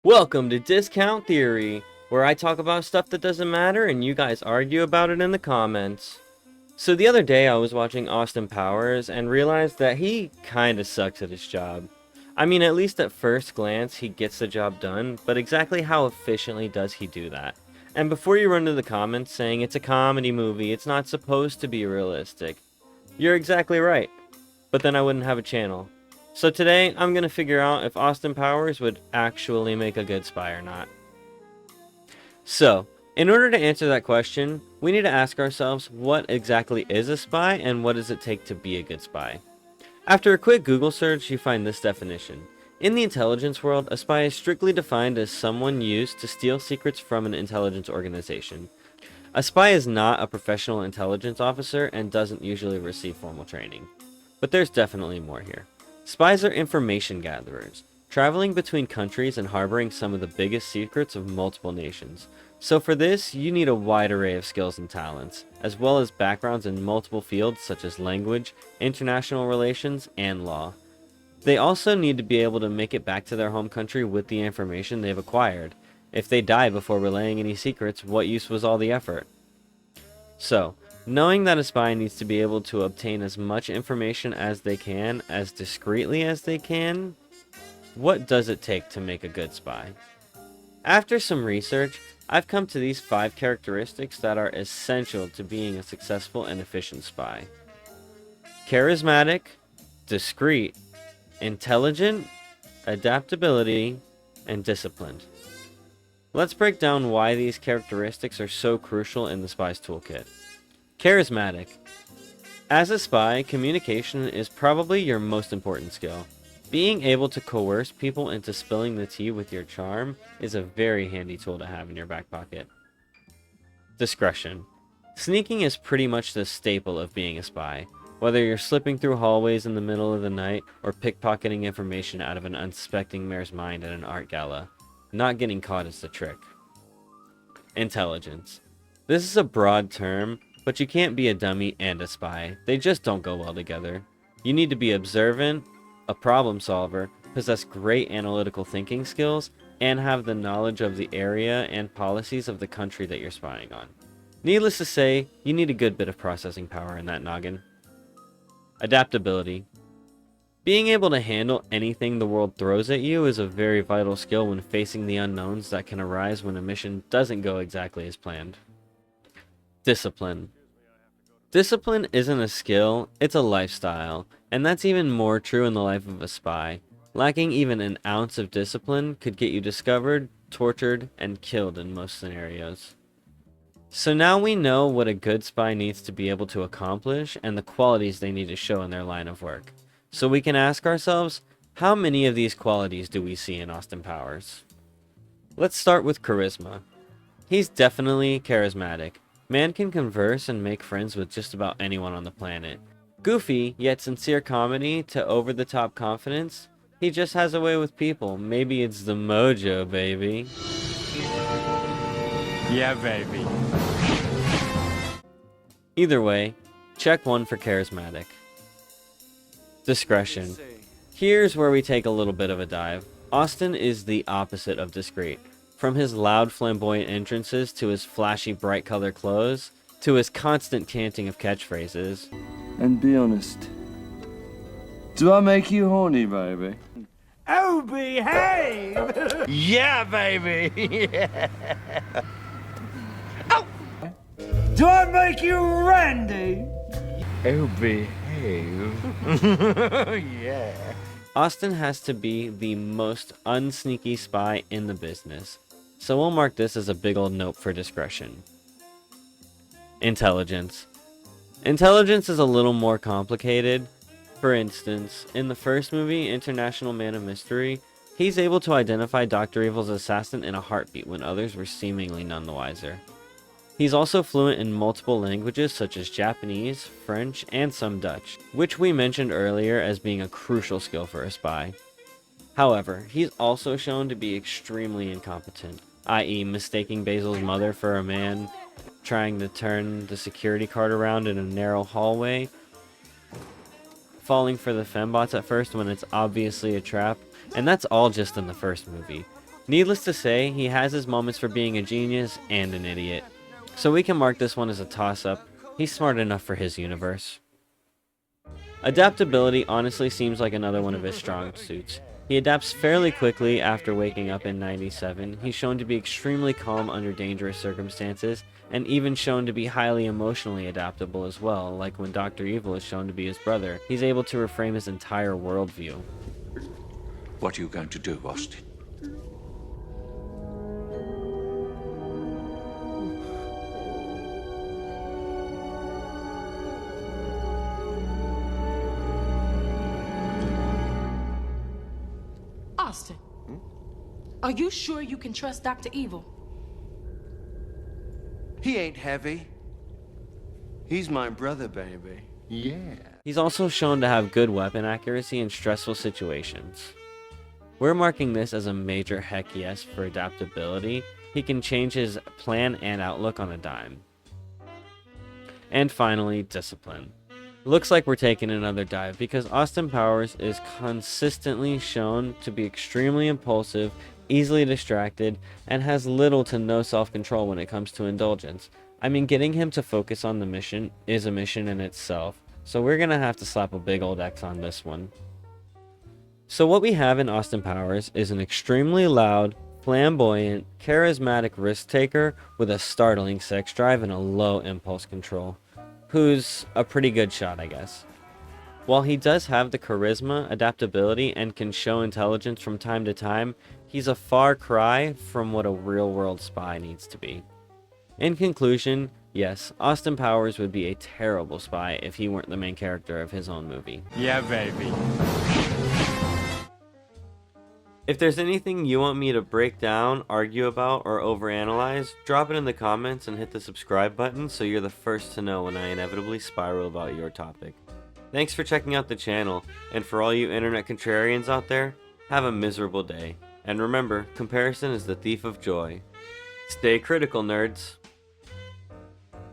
Welcome to Discount Theory, where I talk about stuff that doesn't matter and you guys argue about it in the comments. So the other day I was watching Austin Powers and realized that he kinda sucks at his job. I mean, at least at first glance he gets the job done, but exactly how efficiently does he do that? And before you run to the comments saying it's a comedy movie, it's not supposed to be realistic, you're exactly right. But then I wouldn't have a channel. So today, I'm gonna figure out if Austin Powers would actually make a good spy or not. So, in order to answer that question, we need to ask ourselves what exactly is a spy and what does it take to be a good spy. After a quick Google search, you find this definition. In the intelligence world, a spy is strictly defined as someone used to steal secrets from an intelligence organization. A spy is not a professional intelligence officer and doesn't usually receive formal training. But there's definitely more here. Spies are information gatherers, traveling between countries and harboring some of the biggest secrets of multiple nations. So for this, you need a wide array of skills and talents, as well as backgrounds in multiple fields such as language, international relations, and law. They also need to be able to make it back to their home country with the information they've acquired. If they die before relaying any secrets, what use was all the effort? So, knowing that a spy needs to be able to obtain as much information as they can, as discreetly as they can, what does it take to make a good spy? After some research, I've come to these 5 characteristics that are essential to being a successful and efficient spy. Charismatic, discreet, intelligent, adaptability, and disciplined. Let's break down why these characteristics are so crucial in the spy's toolkit. Charismatic. As a spy, communication is probably your most important skill. Being able to coerce people into spilling the tea with your charm is a very handy tool to have in your back pocket. Discretion. Sneaking is pretty much the staple of being a spy. Whether you're slipping through hallways in the middle of the night or pickpocketing information out of an unsuspecting mayor's mind at an art gala, not getting caught is the trick. Intelligence. This is a broad term, but you can't be a dummy and a spy. They just don't go well together. You need to be observant, a problem solver, possess great analytical thinking skills, and have the knowledge of the area and policies of the country that you're spying on. Needless to say, you need a good bit of processing power in that noggin. Adaptability. Being able to handle anything the world throws at you is a very vital skill when facing the unknowns that can arise when a mission doesn't go exactly as planned. Discipline. Discipline isn't a skill, it's a lifestyle, and that's even more true in the life of a spy. Lacking even an ounce of discipline could get you discovered, tortured, and killed in most scenarios. So now we know what a good spy needs to be able to accomplish and the qualities they need to show in their line of work. So we can ask ourselves, how many of these qualities do we see in Austin Powers? Let's start with charisma. He's definitely charismatic. Man can converse and make friends with just about anyone on the planet. Goofy, yet sincere comedy to over-the-top confidence, he just has a way with people. Maybe it's the mojo, baby. Yeah, baby. Either way, check 1 for charismatic. Discretion. Here's where we take a little bit of a dive. Austin is the opposite of discreet. From his loud flamboyant entrances to his flashy bright colored clothes, to his constant chanting of catchphrases. And be honest. Do I make you horny, baby? Oh, behave! Yeah, baby! Yeah. Oh! Do I make you Randy? Oh, behave. Yeah. Austin has to be the most unsneaky spy in the business, so we'll mark this as a big old note for discretion. Intelligence. Intelligence is a little more complicated. For instance, in the first movie, International Man of Mystery, he's able to identify Dr. Evil's assassin in a heartbeat when others were seemingly none the wiser. He's also fluent in multiple languages such as Japanese, French, and some Dutch, which we mentioned earlier as being a crucial skill for a spy. However, he's also shown to be extremely incompetent, i.e. mistaking Basil's mother for a man, trying to turn the security card around in a narrow hallway, falling for the fembots at first when it's obviously a trap, and that's all just in the first movie. Needless to say, he has his moments for being a genius and an idiot. So we can mark this one as a toss-up. He's smart enough for his universe. Adaptability honestly seems like another one of his strong suits. He adapts fairly quickly after waking up in 97. He's shown to be extremely calm under dangerous circumstances, and even shown to be highly emotionally adaptable as well, like when Dr. Evil is shown to be his brother. He's able to reframe his entire worldview. What are you going to do, Austin? Austin, are you sure you can trust Dr. Evil? He ain't heavy. He's my brother, baby. Yeah. He's also shown to have good weapon accuracy in stressful situations. We're marking this as a major heck yes for adaptability. He can change his plan and outlook on a dime. And finally, discipline. Looks like we're taking another dive because Austin Powers is consistently shown to be extremely impulsive, easily distracted, and has little to no self-control when it comes to indulgence. I mean, getting him to focus on the mission is a mission in itself, so we're gonna have to slap a big old X on this one. So what we have in Austin Powers is an extremely loud, flamboyant, charismatic risk-taker with a startling sex drive and a low impulse control, who's a pretty good shot, I guess. While he does have the charisma, adaptability, and can show intelligence from time to time, he's a far cry from what a real-world spy needs to be. In conclusion, yes, Austin Powers would be a terrible spy if he weren't the main character of his own movie. Yeah, baby. If there's anything you want me to break down, argue about, or overanalyze, drop it in the comments and hit the subscribe button so you're the first to know when I inevitably spiral about your topic. Thanks for checking out the channel, and for all you internet contrarians out there, have a miserable day. And remember, comparison is the thief of joy. Stay critical, nerds.